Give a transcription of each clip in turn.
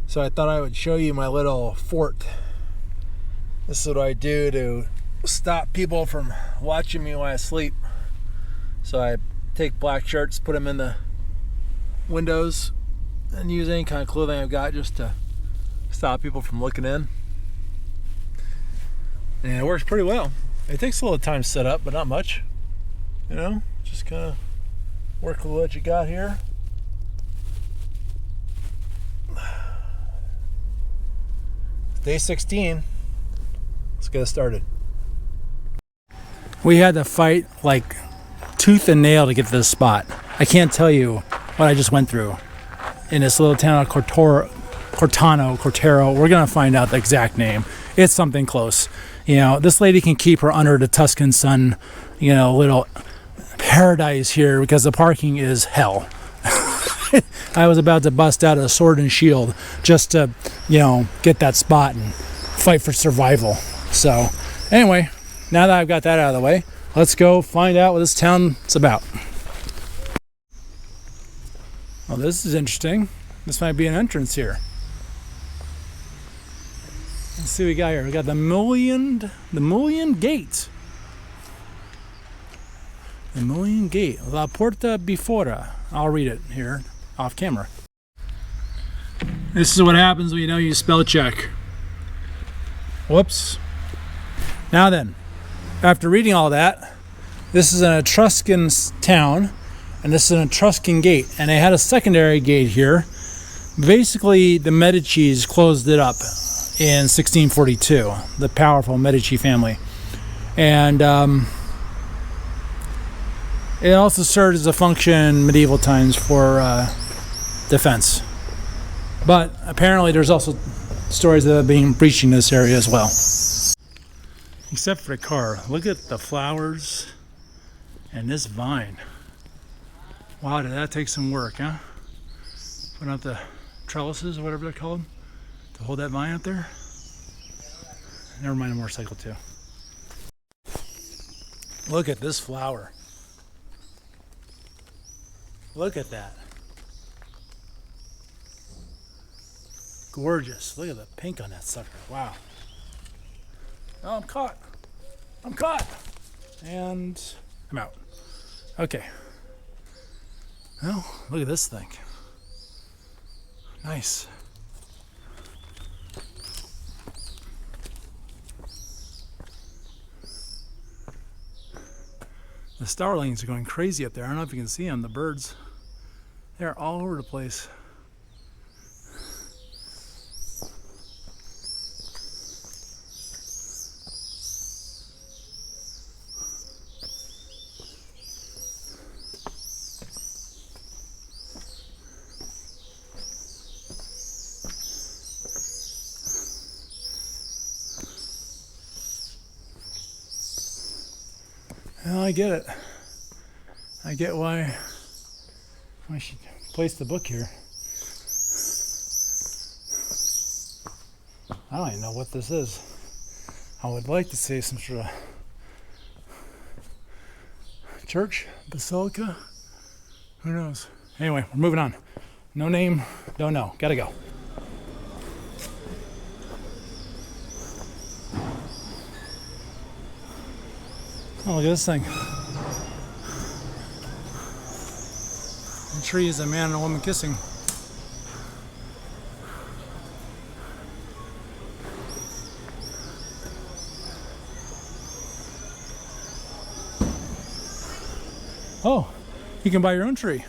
So I thought I would show you my little fort. This is what I do to stop people from watching me while I sleep. So I take black shirts, put them in the windows, and use any kind of clothing I've got just to stop people from looking in. And it works pretty well. It takes a little time to set up, but not much. You know, just kind of work with what you got here. Day 16. Let's get it started. We had to fight like tooth and nail to get to this spot. I can't tell you what I just went through in this little town of Cortona. We're gonna find out the exact name. It's something close. You know, this lady can keep her under the Tuscan sun, you know, little paradise here because the parking is hell. I was about to bust out a sword and shield just to, you know, get that spot and fight for survival. So anyway, now that I've got that out of the way, let's go find out what this town's about. Well, this is interesting. This might be an entrance here. Let's see what we got here. We got the Mullion Gate. The Mullion Gate. La Porta Bifora. I'll read it here off camera. This is what happens when you don't use spell check. Whoops. Now then, after reading all that, this is an Etruscan town, and this is an Etruscan gate, and they had a secondary gate here. Basically, the Medicis closed it up in 1642, the powerful Medici family. And it also served as a function in medieval times for defense. But apparently there's also stories of it being breached in this area as well. Except for the car. Look at the flowers and this vine. Wow, did that take some work, huh? Putting out the trellises, or whatever they're called, to hold that vine up there. Never mind a motorcycle too. Look at this flower. Look at that. Gorgeous. Look at the pink on that sucker. Wow. Oh, I'm caught. I'm caught. And I'm out. Okay. Well, look at this thing. Nice. The starlings are going crazy up there. I don't know if you can see them, the birds. They're all over the place. Well, I get it. I get why I should place the book here. I don't even know what this is. I would like to say some sort of church, basilica, who knows. Anyway, we're moving on. No name, don't know. Gotta go. Oh, look at this thing. The tree is a man and a woman kissing. Oh, you can buy your own tree.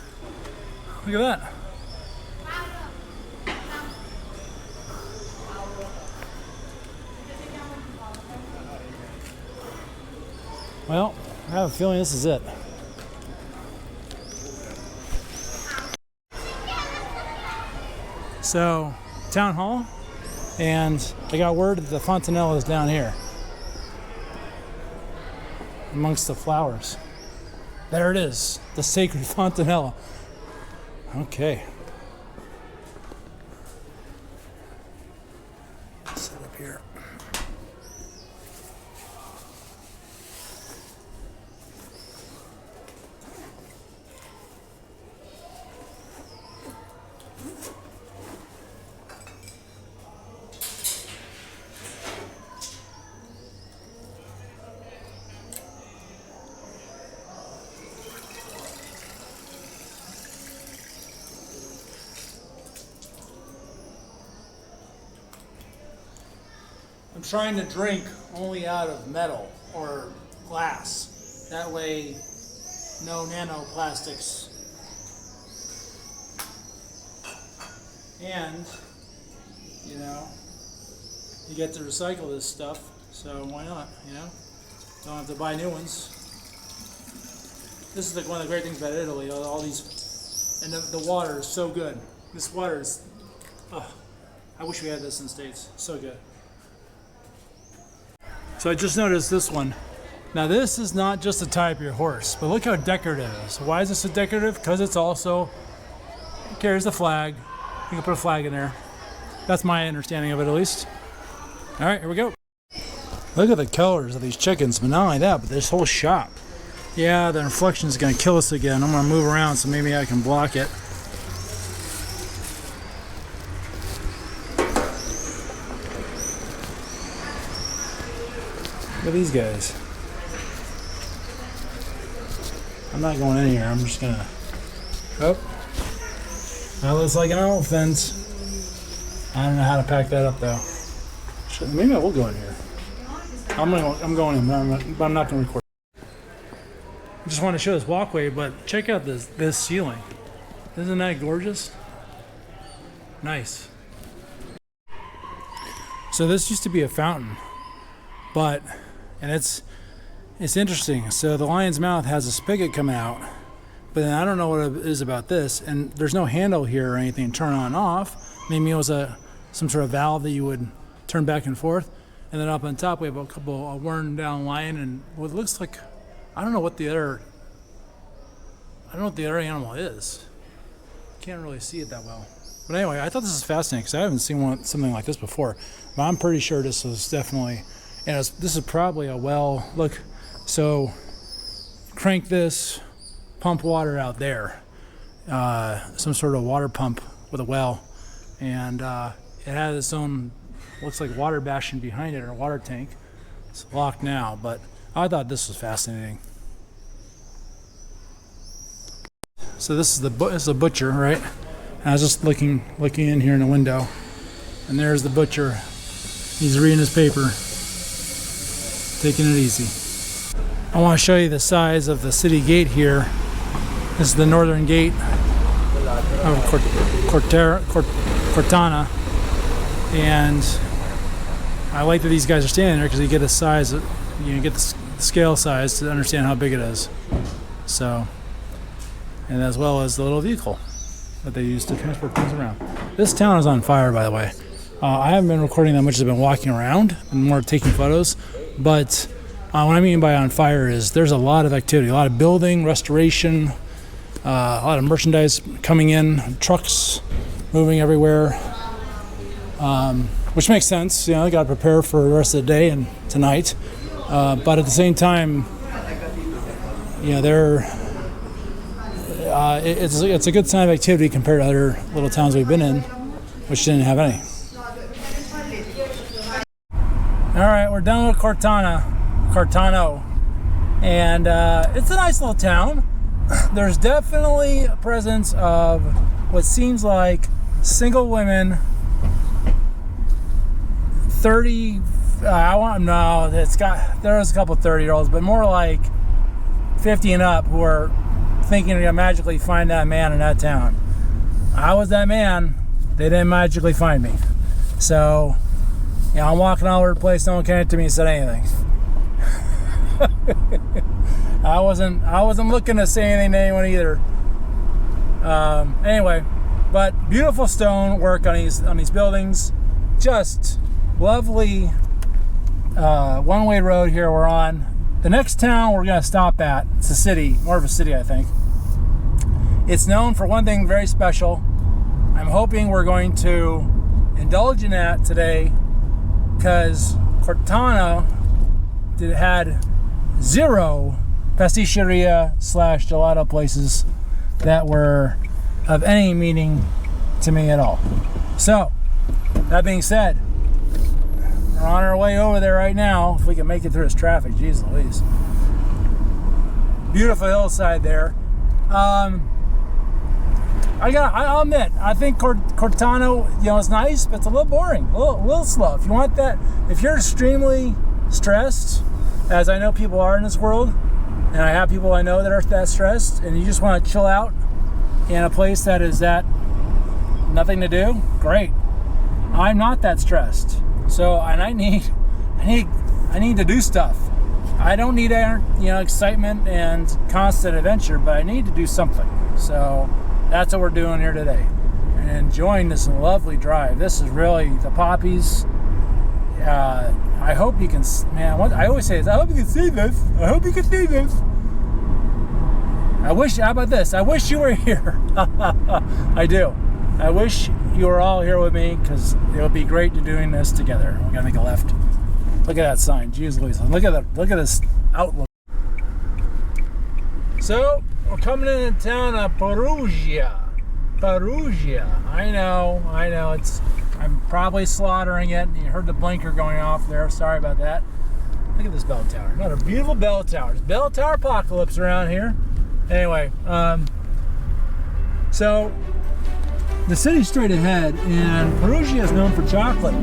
Look at that. Well, I have a feeling this is it. So, town hall, and I got word that the fontanella is down here, amongst the flowers. There it is, the sacred fontanella. Okay. Sit up here. I'm trying to drink only out of metal or glass. That way, no nanoplastics. And, you know, you get to recycle this stuff, so why not, you know? Don't have to buy new ones. This is like one of the great things about Italy, all these, and the water is so good. This water is, oh, I wish we had this in the States, so good. So I just noticed this one. Now this is not just to tie up your horse, but look how decorative it is. Why is this so decorative? Because it's also, it carries the flag. You can put a flag in there. That's my understanding of it, at least. All right, here we go. Look at the colors of these chickens, but not only that, but this whole shop. Yeah, the reflection is gonna kill us again. I'm gonna move around so maybe I can block it. Look at these guys. I'm not going in here. I'm just gonna. Oh, that looks like an elephant. I don't know how to pack that up though. Maybe I will go in here. I'm going in, but I'm not gonna record. I just want to show this walkway, but check out this ceiling. Isn't that gorgeous? Nice. So this used to be a fountain, and it's interesting. So the lion's mouth has a spigot coming out, but then I don't know what it is about this, and there's no handle here or anything to turn on and off. Maybe it was some sort of valve that you would turn back and forth. And then up on top we have a worn down lion and what looks like, I don't know what the other animal is. Can't really see it that well. But anyway, I thought this was fascinating because I haven't seen something like this before. But I'm pretty sure this was definitely, and this is probably a well. Look, so crank this, pump water out there, some sort of water pump with a well, and it has its own, looks like water basin behind it, or a water tank. It's locked now, but I thought this was fascinating. So this is a butcher, right? And I was just looking in here in the window, and there's the butcher. He's reading his paper, taking it easy. I want to show you the size of the city gate here. This is the northern gate of Cortona, and I like that these guys are standing there because you get the size, you get the scale size to understand how big it is. So, and as well as the little vehicle that they use to transport things around. This town is on fire, by the way. I haven't been recording that much. I've been walking around and more taking photos. But what I mean by on fire is there's a lot of activity, a lot of building, restoration, a lot of merchandise coming in, trucks moving everywhere, which makes sense. You know, they got to prepare for the rest of the day and tonight. But at the same time, you know, it's a good sign of activity compared to other little towns we've been in, which didn't have any. All right, we're done with Cortona, and it's a nice little town. There's definitely a presence of what seems like single women, 30. There's a couple 30-year-olds, but more like 50 and up who are thinking they're gonna magically find that man in that town. I was that man. They didn't magically find me. So, you know, I'm walking all over the place. No one came to me and said anything. I wasn't looking to say anything to anyone either. Anyway, but beautiful stone work on these buildings. Just lovely one-way road here we're on. The next town we're gonna stop at, it's a city, more of a city, I think. It's known for one thing very special. I'm hoping we're going to indulge in that today, because Cortona had 0 pasticceria / gelato places that were of any meaning to me at all. So, that being said, we're on our way over there right now, if we can make it through this traffic. Jeez Louise. Beautiful hillside there. I'll admit, I think Cortona, you know, is nice, but it's a little boring, a little slow. If you want that, if you're extremely stressed, as I know people are in this world, and I have people I know that are that stressed, and you just want to chill out in a place that is that nothing to do, great. I'm not that stressed, so and I need to do stuff. I don't need, you know, excitement and constant adventure, but I need to do something. So that's what we're doing here today, and enjoying this lovely drive. This is really the poppies. I hope you can, man. What I always say is, I hope you can see this. I hope you can see this. I wish. How about this? I wish you were here. I do. I wish you were all here with me, because it would be great to doing this together. We're gonna make a left. Look at that sign. Jeez Louise. Look at that. Look at this outlook. So we're coming into town of Perugia. Perugia. I know. I'm probably slaughtering it. You heard the blinker going off there. Sorry about that. Look at this bell tower. What a beautiful bell tower. It's bell tower apocalypse around here. Anyway, so the city's straight ahead, and Perugia is known for chocolate.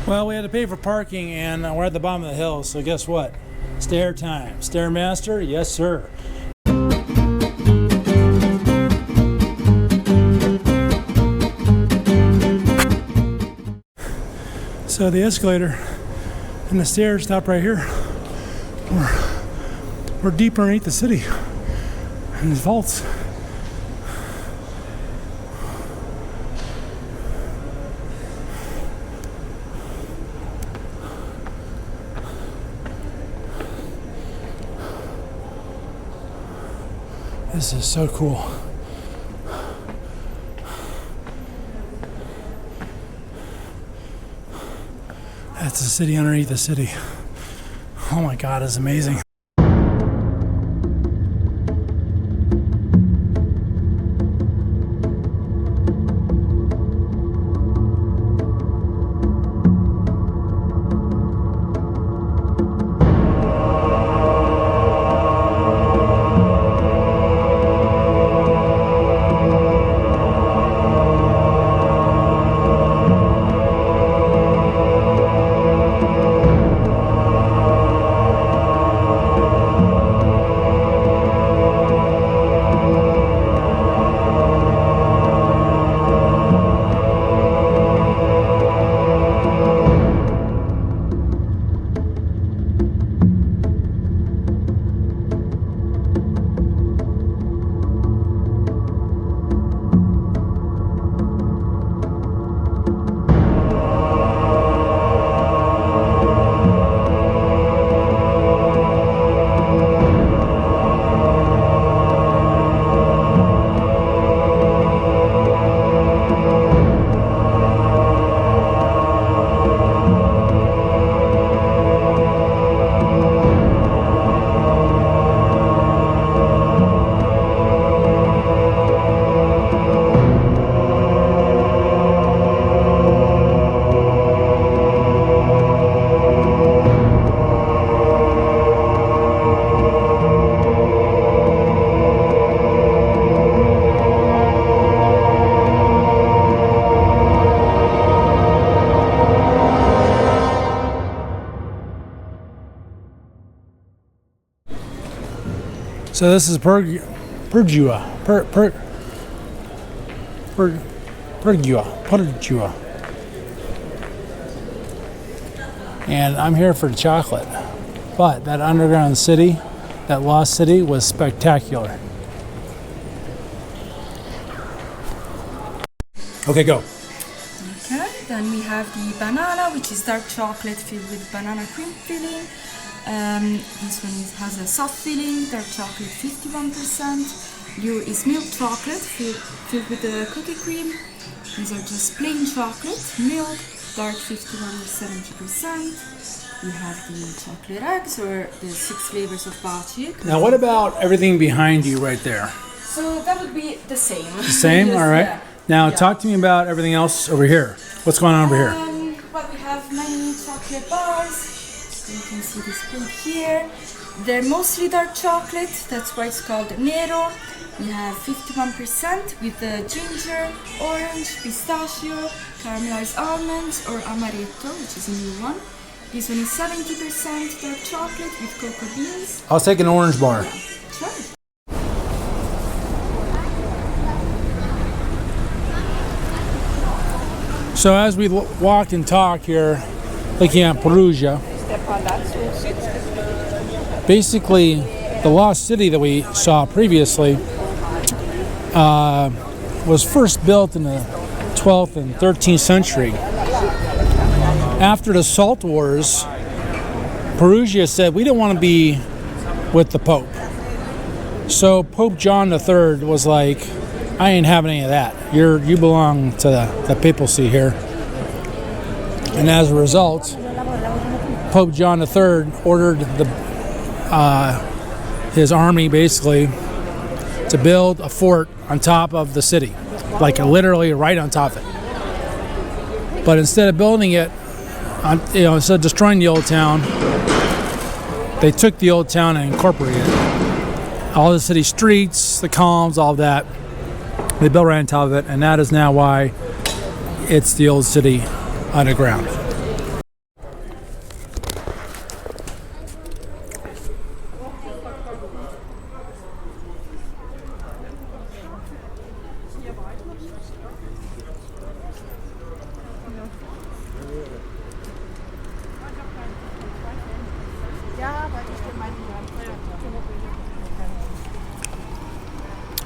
Well, we had to pay for parking, and we're at the bottom of the hill, so guess what? Stair time. Stairmaster? Yes, sir. So the escalator and the stairs stop right here. We're deep underneath the city, and the vaults. This is so cool. That's the city underneath the city. Oh my God, it's amazing. So this is Perugina. Perugina. And I'm here for chocolate. But that underground city, that lost city, was spectacular. Okay, go. Okay, then we have the banana, which is dark chocolate filled with banana cream filling. This one has a soft filling, dark chocolate 51%. Here is milk chocolate filled with the cookie cream. These are just plain chocolate, milk, dark 51 or 70%. We have the chocolate eggs or the 6 flavors of bachi. Now what about everything behind you right there? So that would be the same. The same? Yes, all right. Yeah. Now talk to me about everything else over here. What's going on over here? Well, we have many chocolate bars. You can see displayed here. They're mostly dark chocolate, that's why it's called Nero. We have 51% with the ginger, orange, pistachio, caramelized almonds, or amaretto, which is a new one. This one is 70% dark chocolate with cocoa beans. I'll take an orange bar. Sure. So as we walk and talk here, looking at Perugia, basically the lost city that we saw previously was first built in the 12th and 13th century. After the Salt Wars, Perugia said, we don't want to be with the Pope. So Pope John III was like, I ain't having any of that. You belong to the papacy here. And as a result, Pope John III ordered his army basically to build a fort on top of the city, like literally right on top of it. But instead of building it, instead of destroying the old town, they took the old town and incorporated it. All the city streets, the columns, all of that, they built right on top of it, and that is now why it's the old city underground.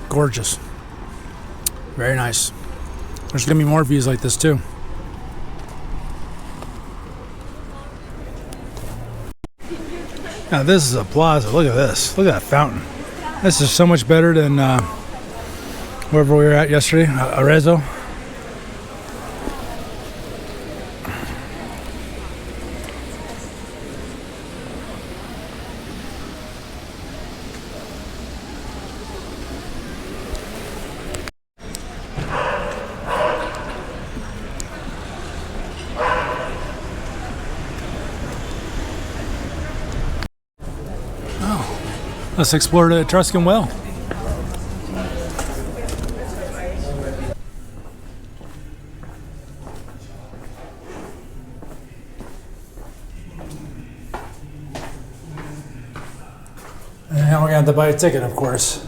Gorgeous. Very nice. There's gonna be more views like this too. Now this is a plaza. Look at this. Look at that fountain. This is so much better than wherever we were at yesterday, Arezzo. Let's explore the Etruscan well. And now we're gonna have to buy a ticket, of course.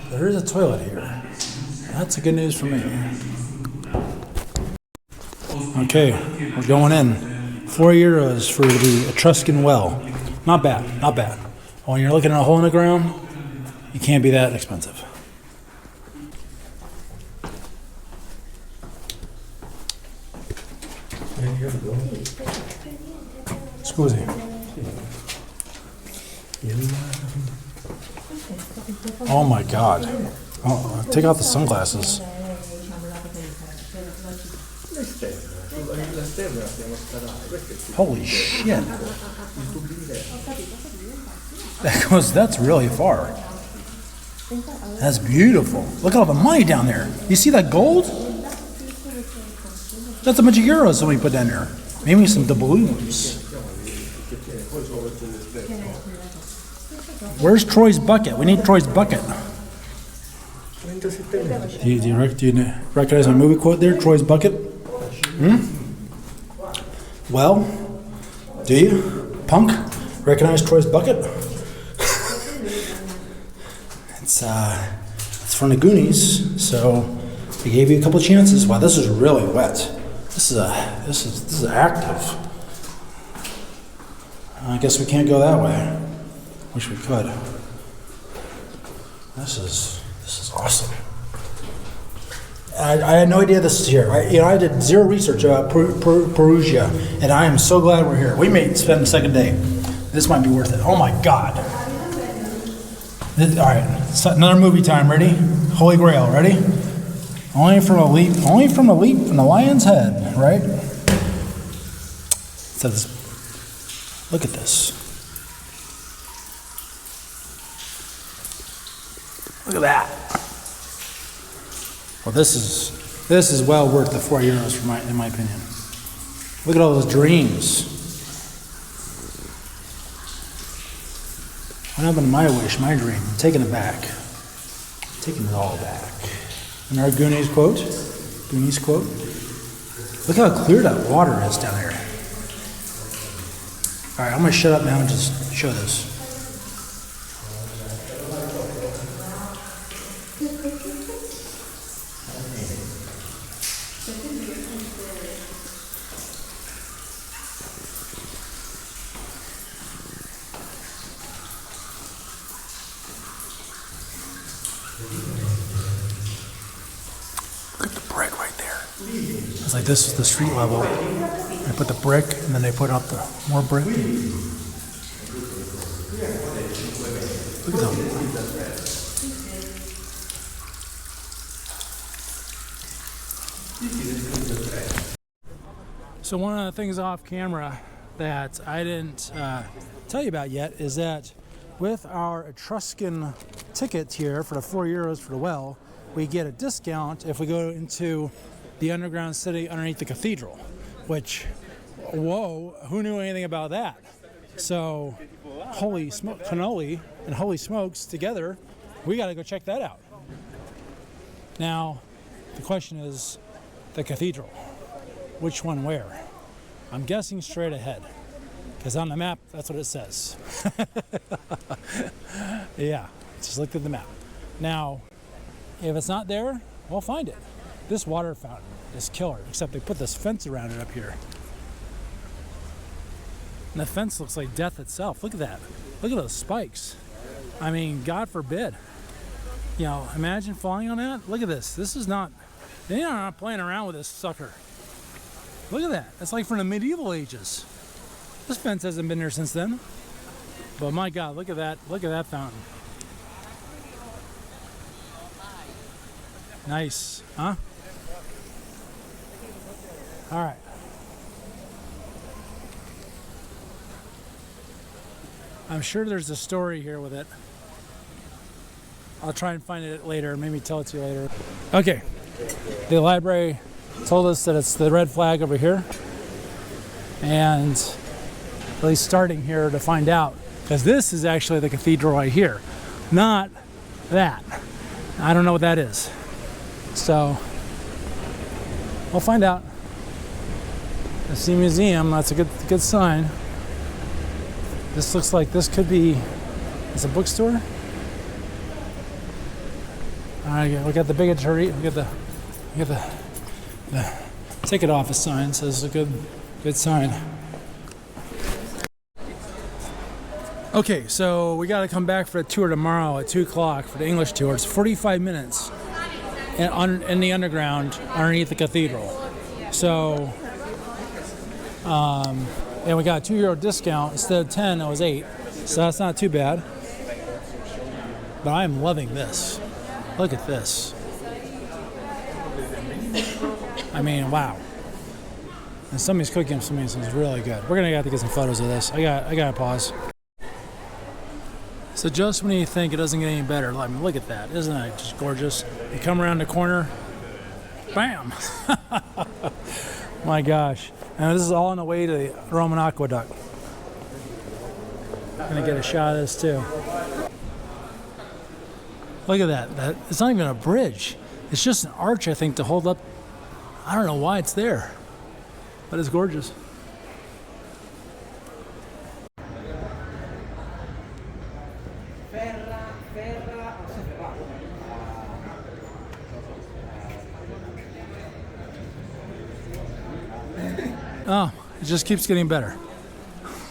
There is a toilet here. That's a good news for me. Okay, we're going in. €4 for the Etruscan well. Not bad, not bad. When you're looking at a hole in the ground, it can't be that expensive. Scusi. Oh my God. Oh, take out the sunglasses. Holy shit. That's really far. That's beautiful. Look at all the money down there. You see that gold? That's a bunch of euros somebody put down there. Maybe some doubloons. Where's Troy's bucket? We need Troy's bucket. Do you recognize my movie quote there? Troy's bucket? Well, do you? Punk? Recognize Troy's bucket? It's from the Goonies, so they gave you a couple chances. Wow, this is really wet. This is active. I guess we can't go that way. Wish we could. This is awesome. I had no idea this is here. I did zero research about Perugia, and I am so glad we're here. We may spend the second day. This might be worth it. Oh my God. All right, so another movie time. Ready? Holy Grail. Ready? Only from a leap from the lion's head. Right? So look at this. Look at that. Well, this is well worth the €4 in my opinion. Look at all those dreams. What happened to my wish, my dream? I'm taking it back. I'm taking it all back. And our Goonies quote. Look how clear that water is down here. All right, I'm gonna shut up now and just show this. Look at the brick right there. It's like this is the street level. They put the brick and then they put up the more brick. Look at them. So one of the things off camera that I didn't tell you about yet is that with our Etruscan ticket here for the €4 for the well, we get a discount if we go into the underground city underneath the cathedral, which, whoa, who knew anything about that? So, holy smoke, cannoli and holy smokes together, we got to go check that out. Now, the question is the cathedral. Which one where? I'm guessing straight ahead, because on the map, that's what it says. Yeah, just looked at the map. Now, if it's not there, we'll find it. This water fountain is killer, except they put this fence around it up here. And the fence looks like death itself. Look at that. Look at those spikes. I mean, God forbid. You know, imagine falling on that. Look at this. This is not, they are not playing around with this sucker. Look at that. It's like from the medieval ages. This fence hasn't been there since then. But my God, look at that. Look at that fountain. Nice, huh? All right. I'm sure there's a story here with it. I'll try and find it later, maybe tell it to you later. Okay, the library told us that it's the red flag over here. And at least starting here to find out, because this is actually the cathedral right here, not that. I don't know what that is. So, we'll find out. The Sea Museum, that's a good sign. This looks like this could be, it's a bookstore. All right, we got the bigotry, we got the ticket office sign, so this is a good sign. Okay, so we got to come back for a tour tomorrow at 2 o'clock for the English tour. It's 45 minutes in the underground underneath the cathedral. So, and we got a €2 discount. Instead of 10, it was 8. So that's not too bad. But I'm loving this. Look at this. I mean, wow. And somebody's cooking up something that's really good. We're gonna have to get some photos of this. I gotta pause. So just when you think it doesn't get any better, I mean, look at that. Isn't that just gorgeous? You come around the corner, bam! My gosh. And this is all on the way to the Roman Aqueduct. I'm gonna get a shot of this too. Look at that. It's not even a bridge. It's just an arch, I think, to hold up. I don't know why it's there, but it's gorgeous. Oh, it just keeps getting better.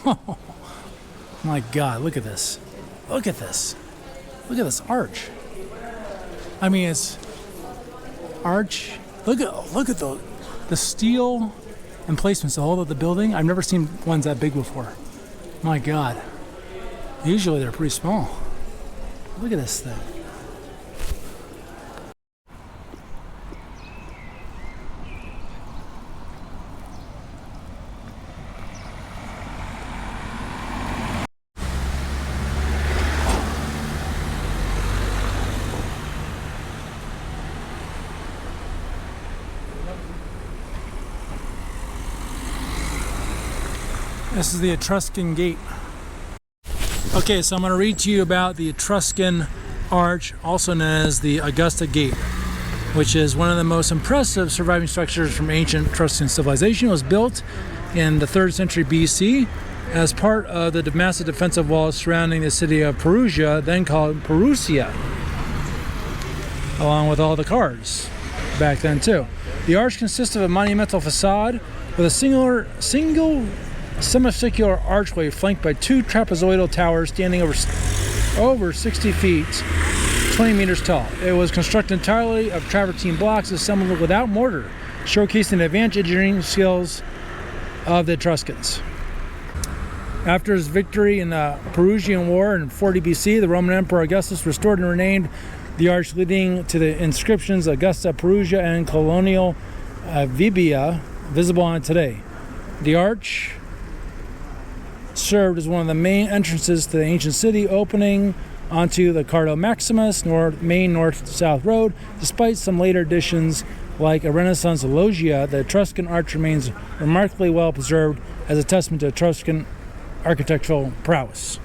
Oh my God, look at this. Look at this. Look at this arch. I mean, it's arch. Look at the steel emplacements all of the building. I've never seen ones that big before. My God. Usually they're pretty small. Look at this thing. This is the Etruscan Gate. Okay, so I'm going to read to you about the Etruscan Arch, also known as the Augusta Gate, which is one of the most impressive surviving structures from ancient Etruscan civilization. It was built in the 3rd century BC as part of the massive defensive walls surrounding the city of Perugia, then called Perugia, along with all the cars back then too. The arch consists of a monumental facade with a single semicircular archway flanked by 2 trapezoidal towers standing over 60 feet, 20 meters tall. It was constructed entirely of travertine blocks assembled without mortar, showcasing the advanced engineering skills of the Etruscans. After his victory in the Perugian War in 40 BC, the Roman Emperor Augustus restored and renamed the arch, leading to the inscriptions Augusta Perugia and Colonial Vibia visible on it today. The arch served as one of the main entrances to the ancient city, opening onto the Cardo Maximus main north-south road. Despite some later additions like a Renaissance loggia, the Etruscan arch remains remarkably well preserved as a testament to Etruscan architectural prowess.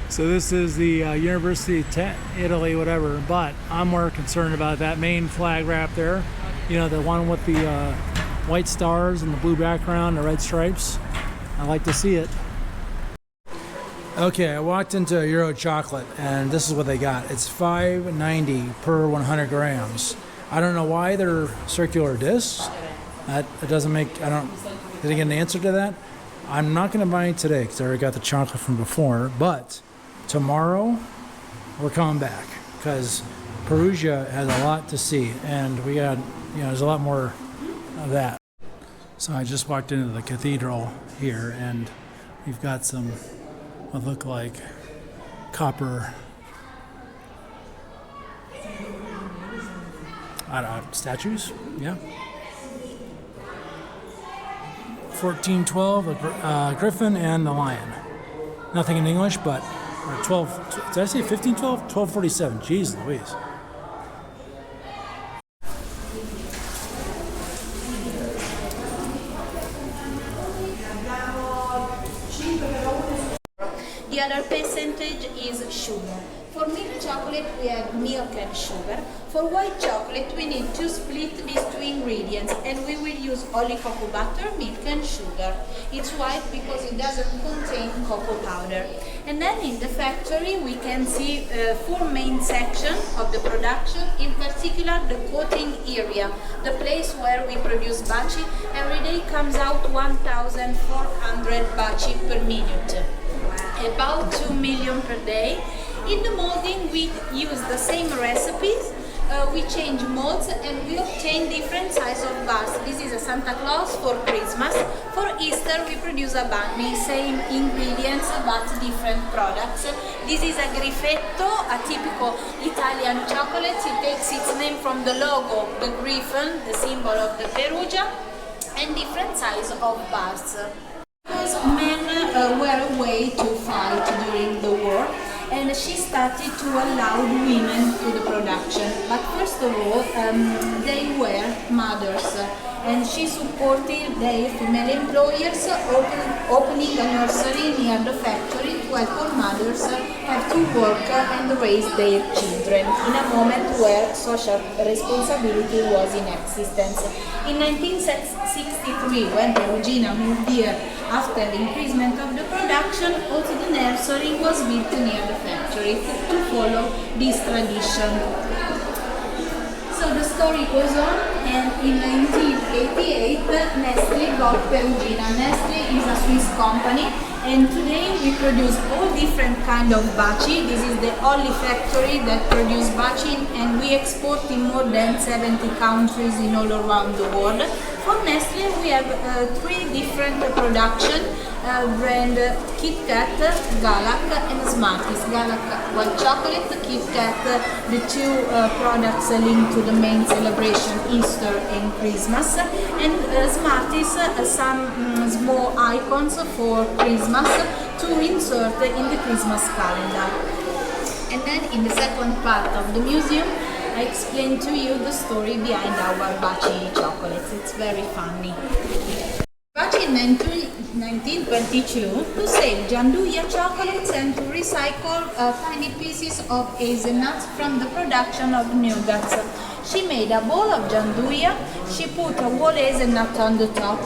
So this is the University of Italy, whatever, but I'm more concerned about that main flag wrap there. You know, the one with the white stars and the blue background, the red stripes. I like to see it. Okay, I walked into Euro Chocolate, and this is what they got. It's $5.90 per 100 grams. I don't know why they're circular discs. That it doesn't make. Did I get an answer to that? I'm not going to buy it today because I already got the chocolate from before. But tomorrow we're coming back because Perugia has a lot to see, and we got. There's a lot more of that. So I just walked into the cathedral here, and we've got some what look like copper statues. Yeah. 1412, a griffin and the lion. Nothing in English, but 12. Did I say 1512? 1247. Jeez Louise. The other percentage is sugar. For milk chocolate we have milk and sugar. For white chocolate we need to split these 2 ingredients, and we will use only cocoa butter, milk and sugar. It's white because it doesn't contain cocoa powder. And then in the factory we can see 4 main sections of the production, in particular the coating area, the place where we produce baci. Every day comes out 1,400 baci per minute. About 2 million per day. In the molding we use the same recipes, we change molds and we obtain different size of bars. This is a Santa Claus for Christmas. For Easter we produce a bunny, same ingredients but different products. This is a griffetto, a typical Italian chocolate. It takes its name from the logo, the griffin, the symbol of the Perugia, and different size of bars. Because men were away to fight during the war, and she started to allow women to the production. But first of all, they were mothers, and she supported their female employers, opening a nursery near the factory to help all mothers have to work and raise their children in a moment where social responsibility was in existence. In 1963, when Perugina moved here after the increasement of the production, also the nursery was built near the factory to follow this tradition. So story goes on, and in 1988, Nestle got Perugina. Nestle is a Swiss company, and today we produce all different kind of baci. This is the only factory that produce baci, and we export in more than 70 countries in all around the world. For Nestle, we have three different production brand: Kit Kat, Galak, and Smarties. Galak white chocolate, Kit Kat the two products linked to the main celebration, Easter and Christmas, and Smarties some small icons for Christmas to insert in the Christmas calendar. And then in the second part of the museum, I explain to you the story behind our baci chocolates. It's very funny. Back in 1922, to save gianduja chocolates and to recycle tiny pieces of hazelnuts from the production of nougats. She made a bowl of gianduja, she put a whole hazelnut on the top,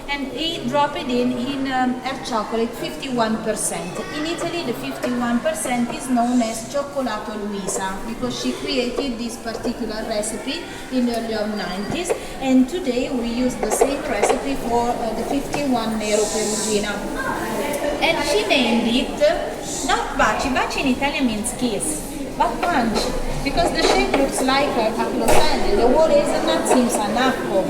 and he dropped it in her chocolate 51%. In Italy, the 51% is known as Cioccolato Luisa, because she created this particular recipe in the early 90s, and today we use the same recipe for the 51 Nero Perugina. And she named it not baci. Baci in Italian means kiss, but punch, because the shape looks like a closand. The whole hazelnut seems an apple.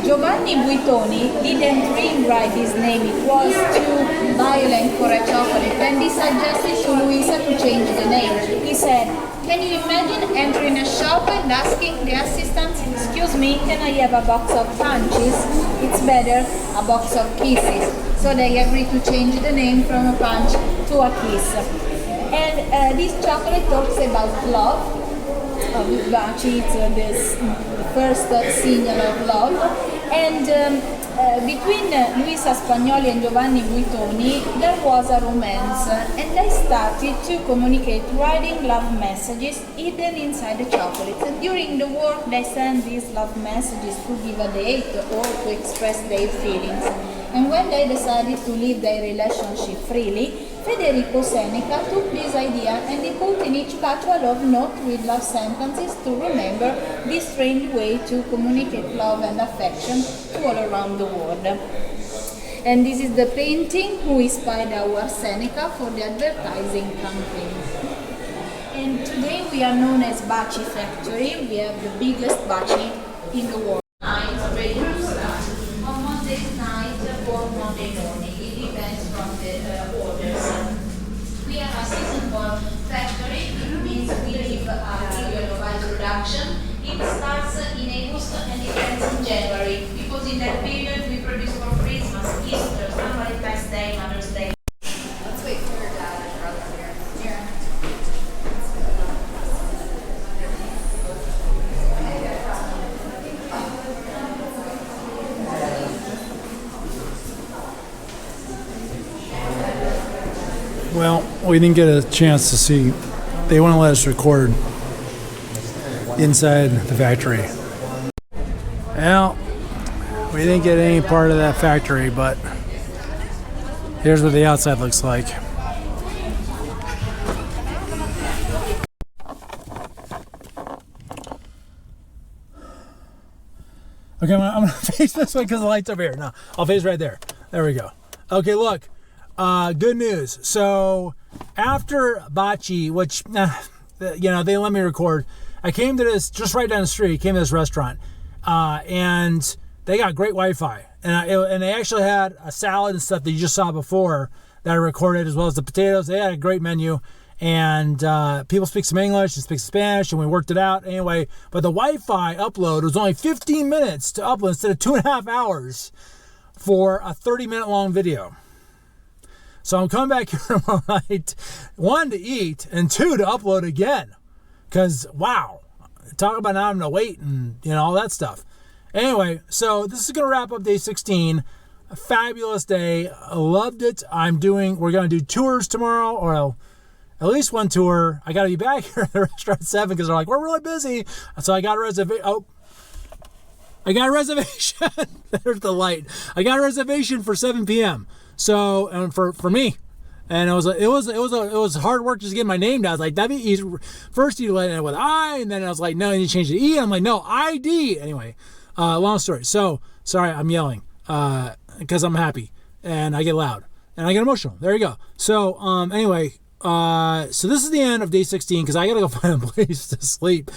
Giovanni Buitoni didn't rewrite his name, it was too violent for a chocolate, and he suggested to Luisa to change the name. He said, "Can you imagine entering a shop and asking the assistant, 'Excuse me, can I have a box of punches?' It's better, a box of kisses." So they agreed to change the name from a punch to a kiss. And this chocolate talks about love. Baci, it's the first signal of love. And between Luisa Spagnoli and Giovanni Buitoni, there was a romance, and they started to communicate writing love messages hidden inside the chocolates. And during the work, they sent these love messages to give a date or to express their feelings. And when they decided to live their relationship freely, Federico Seneca took this idea and he put in each bacio a love note with love sentences to remember this strange way to communicate love and affection to all around the world. And this is the painting who inspired our Seneca for the advertising campaign. And today we are known as Baci Factory. We have the biggest baci in the world. Night ready to start. On Monday's night or Monday morning. It depends from the orders. We are a seasonal factory. It means we live a period of high production. It starts in August and it ends in January, because in that period we produce for Christmas, Easter, St. Valentine's Day, Mother's Day. Let's wait for your dad and brother here. Well, we didn't get a chance to see. They want to let us record inside the factory. Well, we didn't get any part of that factory, but here's what the outside looks like. Okay, I'm gonna face this way because the light's over here. No, I'll face right there. There we go. Okay, look. Good news. So after Baci, which they let me record, I came to this just right down the street. Came to this restaurant, and they got great Wi-Fi, and they actually had a salad and stuff that you just saw before that I recorded, as well as the potatoes. They had a great menu, and people speak some English and speak some Spanish, and we worked it out anyway. But the Wi-Fi upload was only 15 minutes to upload instead of 2.5 hours for a 30-minute long video. So I'm coming back here tomorrow night, one, to eat, and two, to upload again. Because, wow, talk about not having to wait and, all that stuff. Anyway, so this is going to wrap up day 16. A fabulous day. I loved it. We're going to do tours tomorrow, or at least one tour. I got to be back here at the restaurant at 7 because they're like, we're really busy. So I got a reservation. Oh, I got a reservation. There's the light. I got a reservation for 7 p.m. So, and for me, And it was hard work just getting my name down. I was like, that'd be easy. First you let it with I, and then I was like, no, you change the E. I'm like, no, ID. Anyway, long story. So sorry, I'm yelling because I'm happy and I get loud and I get emotional. There you go. So anyway, so this is the end of day 16 because I gotta go find a place to sleep.